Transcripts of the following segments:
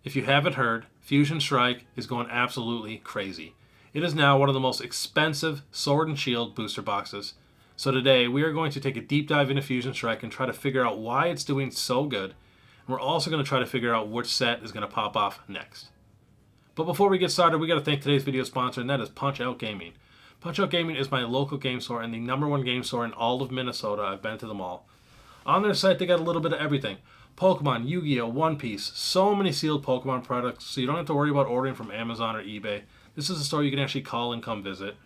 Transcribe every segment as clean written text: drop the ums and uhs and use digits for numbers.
If you haven't heard, Fusion Strike is going absolutely crazy. It is now one of the most expensive Sword and Shield booster boxes. So today we are going to take a deep dive into Fusion Strike and try to figure out why it's doing so good. And we're also going to try to figure out which set is going to pop off next. But before we get started, we got to thank today's video sponsor, and that is Punch Out Gaming. Punch Out Gaming is my local game store and the #1 game store in all of Minnesota. I've been to them all. On their site, they got a little bit of everything. Pokemon, Yu-Gi-Oh!, One Piece, so many sealed Pokemon products, so you don't have to worry about ordering from Amazon or eBay. This is a store you can actually call and come visit.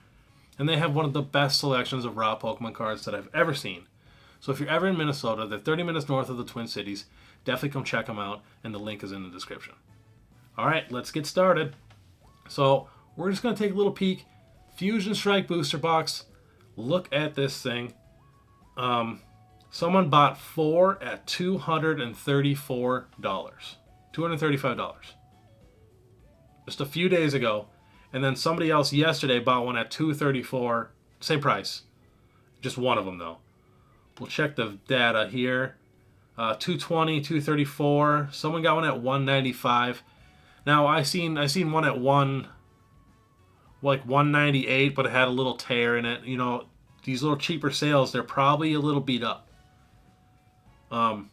And they have one of the best selections of raw Pokemon cards that I've ever seen. So if you're ever in Minnesota, they're 30 minutes north of the Twin Cities. Definitely come check them out, and the link is in the description. Alright, let's get started. So we're just going to take a little peek. Fusion Strike booster box. Look at this thing. Someone bought 4 at $234. $235. Just a few days ago. And then somebody else yesterday bought one at $234. Same price. Just one of them though. We'll check the data here. $220, $234. Someone got one at $195. Now I seen one at $198, but it had a little tear in it. You know, these little cheaper sales, they're probably a little beat up. $258,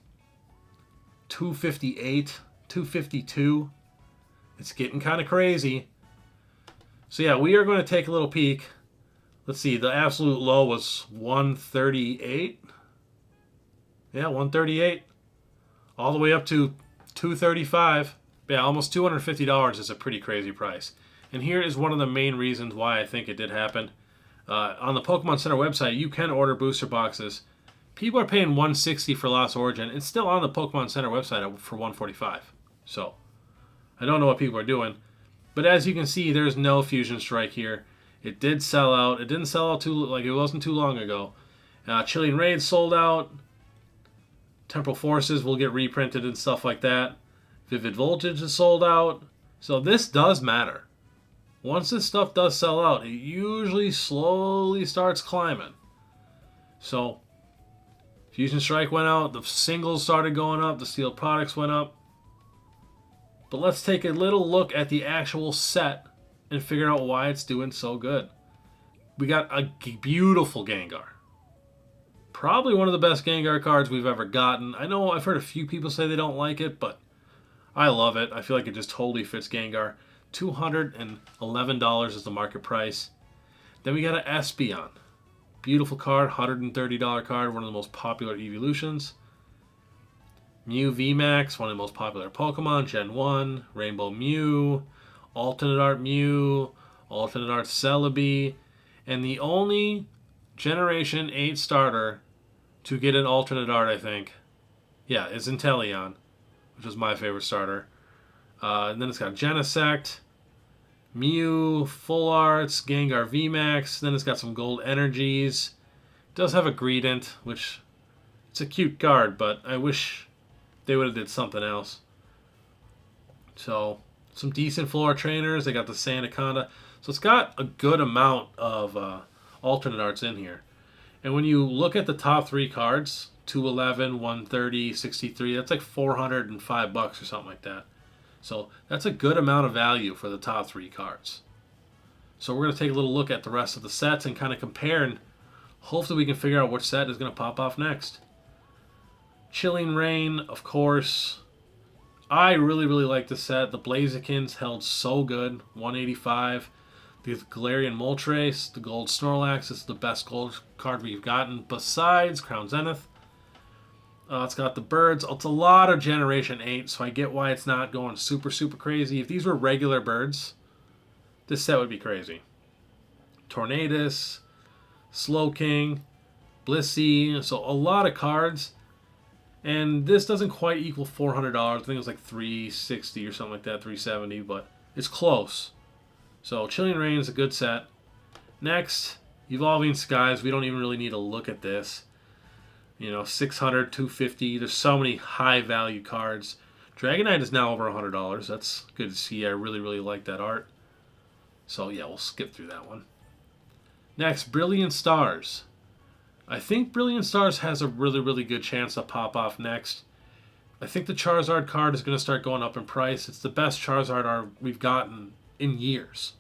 $252. It's getting kind of crazy. So yeah, we are going to take a little peek. Let's see, the absolute low was $138. Yeah, $138. All the way up to $235. Yeah, almost $250 is a pretty crazy price. And here is one of the main reasons why I think it did happen. On the Pokemon Center website, you can order booster boxes. People are paying $160 for Lost Origin. It's still on the Pokemon Center website for $145. So, I don't know what people are doing. But as you can see, there's no Fusion Strike here. It did sell out. It didn't sell out it wasn't too long ago. Chilling Raid sold out. Temporal Forces will get reprinted and stuff like that. Vivid Voltage is sold out. So this does matter. Once this stuff does sell out, it usually slowly starts climbing. So, Fusion Strike went out, the singles started going up, the sealed products went up. But let's take a little look at the actual set and figure out why it's doing so good. We got a beautiful Gengar. Probably one of the best Gengar cards we've ever gotten. I know I've heard a few people say they don't like it, but I love it. I feel like it just totally fits Gengar. $211 is the market price. Then we got an Espeon. Beautiful card, $130 card, one of the most popular evolutions. Mew VMAX, one of the most popular Pokemon, Gen 1, Rainbow Mew, Alternate Art Mew, Alternate Art Celebi, and the only Generation 8 starter to get an alternate art, I think, yeah, is Inteleon, which is my favorite starter. And then it's got Genesect, Mew, Full Arts, Gengar VMAX. Then it's got some gold energies. It does have a Greedent, which it's a cute card, but I wish they would have did something else. So, some decent floor trainers. They got the Sandaconda. So it's got a good amount of alternate arts in here. And when you look at the top 3 cards, 211, 130, 63, that's like $405 or something like that. So that's a good amount of value for the top 3 cards. So we're going to take a little look at the rest of the sets and kind of compare, and hopefully we can figure out which set is going to pop off next. Chilling Rain, of course. I really like this set. The Blazikins held so good, $185. The Galarian Moltres, the Gold Snorlax is the best gold card we've gotten besides Crown Zenith. It's got the birds. It's a lot of Generation 8, so I get why it's not going super crazy. If these were regular birds, this set would be crazy. Tornadus, Slowking, Blissey, so a lot of cards. And this doesn't quite equal $400. I think it was like $360 or something like that, $370, but it's close. So Chilling Rain is a good set. Next, Evolving Skies. We don't even really need to look at this. You know, $600, $250. There's so many high value cards. Dragonite is now over $100. That's good to see. I really like that art. So yeah, we'll skip through that one. Next, Brilliant Stars. I think Brilliant Stars has a really good chance to pop off next. I think the Charizard card is going to start going up in price. It's the best Charizard art we've gotten in years.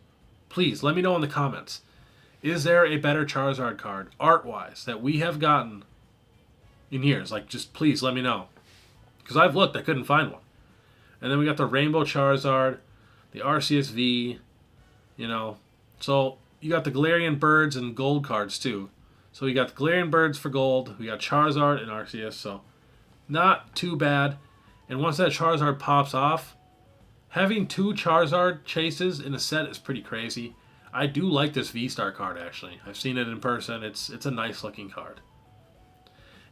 Please, let me know in the comments. Is there a better Charizard card, art-wise, that we have gotten in years? Like, just please let me know. Because I've looked, I couldn't find one. And then we got the Rainbow Charizard, the RCSV, you know. So, you got the Galarian Birds and Gold cards, too. So, we got the Galarian Birds for Gold. We got Charizard and Arceus, so not too bad. And once that Charizard pops off, having 2 Charizard chases in a set is pretty crazy. I do like this V-Star card, actually. I've seen it in person. It's a nice-looking card.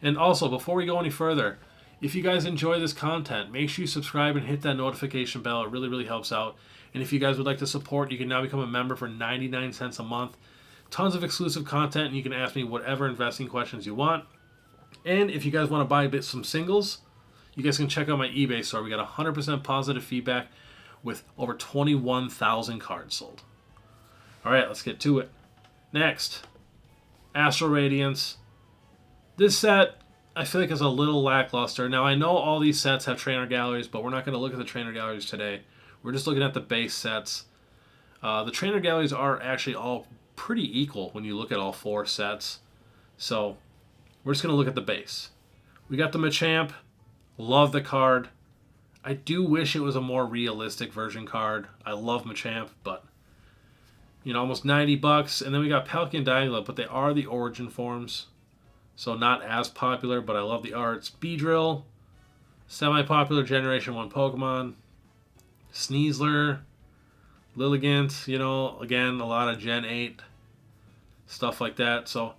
And also, before we go any further, if you guys enjoy this content, make sure you subscribe and hit that notification bell. It really, really helps out. And if you guys would like to support, you can now become a member for 99 cents a month. Tons of exclusive content, and you can ask me whatever investing questions you want. And if you guys want to buy some singles, you guys can check out my eBay store. We got 100% positive feedback with over 21,000 cards sold. All right, let's get to it. Next, Astral Radiance. This set, I feel like, is a little lackluster. Now, I know all these sets have trainer galleries, but we're not going to look at the trainer galleries today. We're just looking at the base sets. The trainer galleries are actually all pretty equal when you look at all 4 sets. So, we're just going to look at the base. We got the Machamp. Love the card. I do wish it was a more realistic version card. I love Machamp, but you know, almost $90. And then we got Palkia and Dialga, but they are the origin forms, so not as popular, but I love the arts. Beedrill, semi-popular Generation 1 Pokemon. Sneasler, Lilligant, you know, again, a lot of Gen 8 stuff like that. So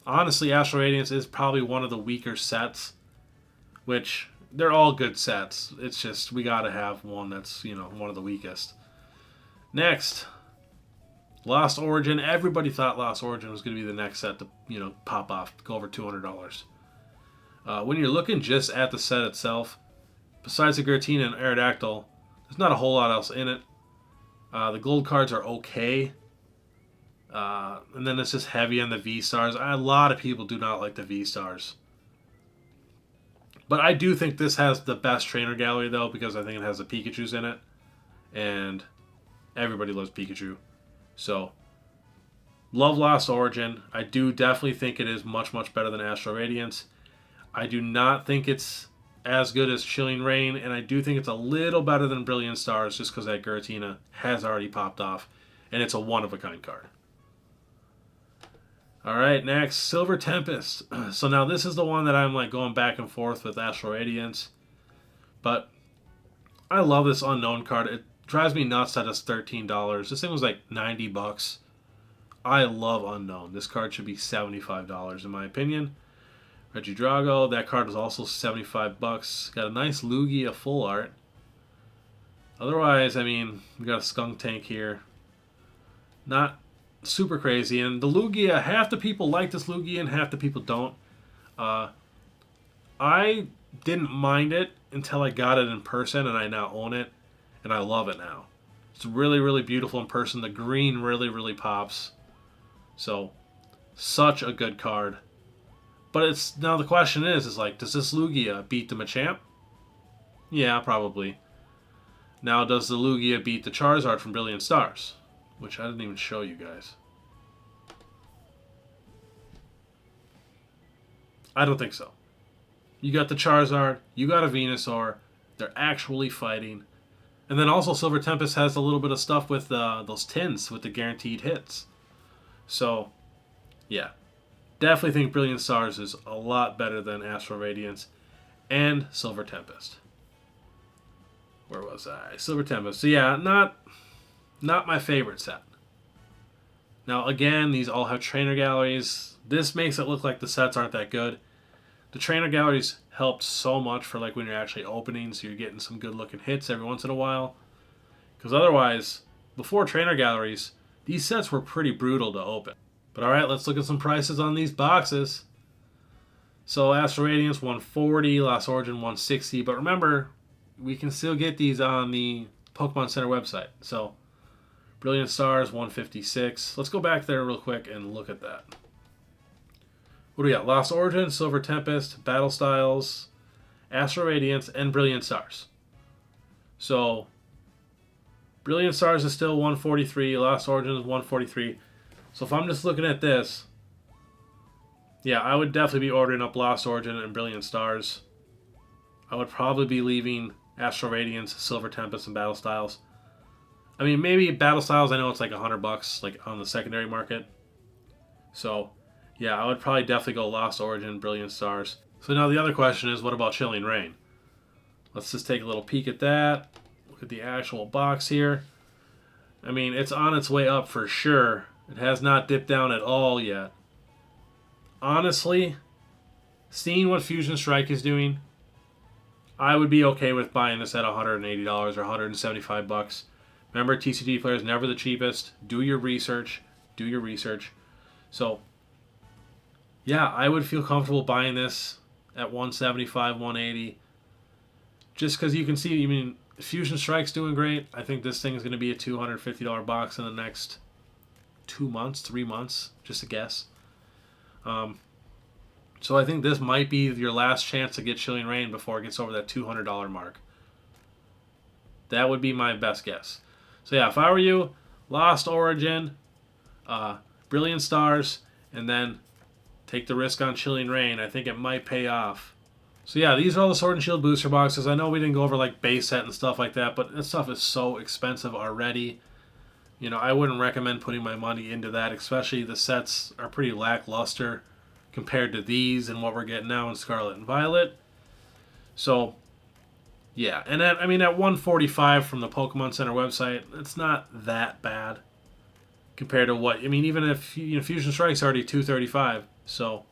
honestly, Astral Radiance is probably one of the weaker sets, which they're all good sets. It's just we got to have one that's, you know, one of the weakest. Next, Lost Origin. Everybody thought Lost Origin was going to be the next set to, you know, pop off, go over $200. When you're looking just at the set itself, besides the Giratina and Aerodactyl, there's not a whole lot else in it. The gold cards are okay. And then it's just heavy on the V-Stars. A lot of people do not like the V-Stars. But I do think this has the best trainer gallery, though, because I think it has the Pikachus in it. And everybody loves Pikachu. So, love Lost Origin. I do definitely think it is much, much better than Astral Radiance. I do not think it's as good as Chilling Reign, and I do think it's a little better than Brilliant Stars just because that Giratina has already popped off, and it's a one-of-a-kind card. Alright, next, Silver Tempest. So now this is the one that I'm like going back and forth with Astral Radiance. But I love this Unknown card. It drives me nuts that it's $13. This thing was like $90. I love Unknown. This card should be $75 in my opinion. Regidrago, that card was also $75. Got a nice Lugia full art. Otherwise, I mean, we got a Skunk Tank here. Not super crazy. And the Lugia, half the people like this Lugia and half the people don't. I didn't mind it until I got it in person, and I now own it, and I love it now. It's really, really beautiful in person. The green really, really pops. So, such a good card. But it's now the question is like, does this Lugia beat the Machamp? Yeah, probably. Now, does the Lugia beat the Charizard from Brilliant Stars? Which I didn't even show you guys. I don't think so. You got the Charizard, you got a Venusaur, they're actually fighting. And then also Silver Tempest has a little bit of stuff with those tins with the guaranteed hits. So, yeah. Definitely think Brilliant Stars is a lot better than Astral Radiance and Silver Tempest. Where was I? Silver Tempest. So yeah, not my favorite set. Now again, these all have trainer galleries. This makes it look like the sets aren't that good. The trainer galleries helped so much for like when you're actually opening, so you're getting some good looking hits every once in a while. Because otherwise, before trainer galleries, these sets were pretty brutal to open. But alright, let's look at some prices on these boxes. So Astral Radiance $140, Lost Origin $160. But remember, we can still get these on the Pokemon Center website. So Brilliant Stars $156. Let's go back there real quick and look at that. What do we got? Lost Origin, Silver Tempest, Battle Styles, Astral Radiance, and Brilliant Stars. So, Brilliant Stars is still 143. Lost Origin is 143. So if I'm just looking at this, yeah, I would definitely be ordering up Lost Origin and Brilliant Stars. I would probably be leaving Astral Radiance, Silver Tempest, and Battle Styles. I mean, maybe Battle Styles, I know it's like $100, like on the secondary market. So, yeah, I would probably definitely go Lost Origin, Brilliant Stars. So now the other question is, what about Chilling Reign? Let's just take a little peek at that. Look at the actual box here. I mean, it's on its way up for sure. It has not dipped down at all yet. Honestly, seeing what Fusion Strike is doing, I would be okay with buying this at $180 or $175. Remember, TCG Player is never the cheapest. Do your research. Do your research. So, yeah, I would feel comfortable buying this at $175, $180. Just because you can see, I mean, Fusion Strike's doing great. I think this thing is going to be a $250 box in the next 2 months, 3 months, just a guess. So I think this might be your last chance to get Chilling Reign before it gets over that $200 mark. That would be my best guess. So yeah, if I were you, Lost Origin, Brilliant Stars, and then take the risk on Chilling Reign. I think it might pay off. So yeah, these are all the Sword and Shield booster boxes. I know we didn't go over like base set and stuff like that, but that stuff is so expensive already. You know, I wouldn't recommend putting my money into that, especially the sets are pretty lackluster compared to these and what we're getting now in Scarlet and Violet. So, yeah. And at 145 from the Pokemon Center website, it's not that bad compared to what, I mean, even if, Fusion Strike's already $235, so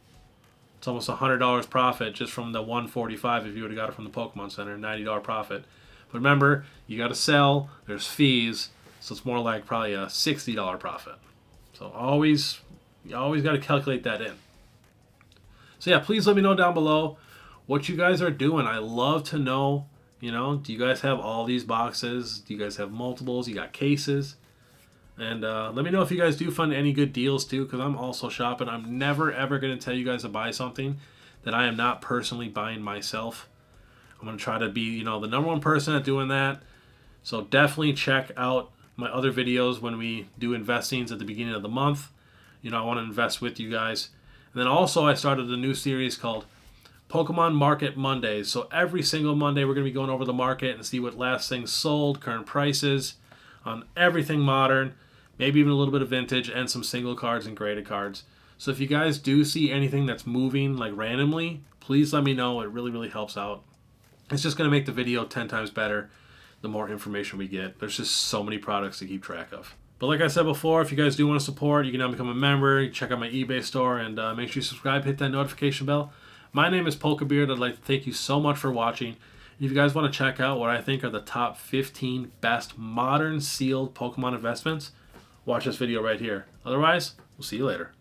it's almost $100 profit just from the 145 if you would have got it from the Pokemon Center, $90 profit. But remember, you got to sell, there's fees, so it's more like probably a $60 profit. So you always got to calculate that in. So yeah, please let me know down below what you guys are doing. I love to know, do you guys have all these boxes? Do you guys have multiples? You got cases? And let me know if you guys do find any good deals too, because I'm also shopping. I'm never ever going to tell you guys to buy something that I am not personally buying myself. I'm going to try to be, the number one person at doing that. So definitely check out my other videos when we do investings at the beginning of the month. I want to invest with you guys. And then also I started a new series called Pokemon Market Mondays. So every single Monday we're going to be going over the market and see what last things sold, current prices on everything modern, maybe even a little bit of vintage and some single cards and graded cards. So if you guys do see anything that's moving like randomly, please let me know. It really, really helps out. It's just going to make the video 10 times better the more information we get. There's just so many products to keep track of. But like I said before, if you guys do want to support, you can now become a member. You check out my eBay store and make sure you subscribe, hit that notification bell. My name is Pokebeard. I'd like to thank you so much for watching. If you guys want to check out what I think are the top 15 best modern sealed Pokemon investments, watch this video right here. Otherwise, we'll see you later.